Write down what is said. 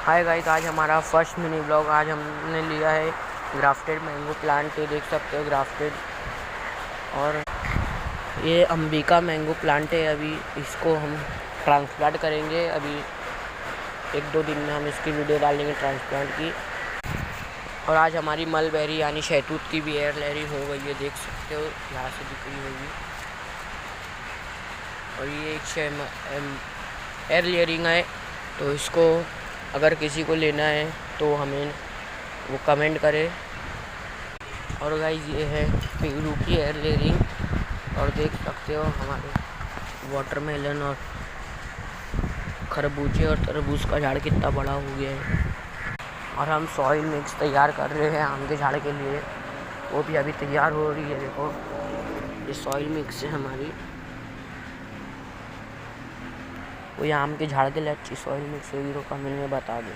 Hi guys, आज हमारा first mini blog. आज हमने लिया है ग्राफ्टेड मैंगो प्लांट। ये देख सकते हो ग्राफ्टेड। और ये अंबिका मैंगो प्लांट है। अभी इसको हम ट्रांसप्लांट करेंगे। अभी 1-2 दिन में हम इसकी वीडियो डालेंगे ट्रांसप्लांट की। और आज हमारी मलबेरी यानी शहतूत की भी एयर लेयरिंग हो गई है। देख सकते हो, यहाँ से दिख रही होगी। और ये एक एयर लेयरिंग है, तो इसको अगर किसी को लेना है तो हमें वो कमेंट करे। और गाइस, ये है पेरू की एयर लेयरिंग। और देख सकते हो हमारे वाटरमेलन और खरबूजे और तरबूज का झाड़ कितना बड़ा हो गया है। और हम सॉइल मिक्स तैयार कर रहे हैं आम के झाड़ के लिए। वो भी अभी तैयार हो रही है। देखो, ये सॉइल मिक्स है हमारी। वो आम के झाड़ के लिए अच्छी सॉइल मिक्स होगी तो कमेंट में बता दो।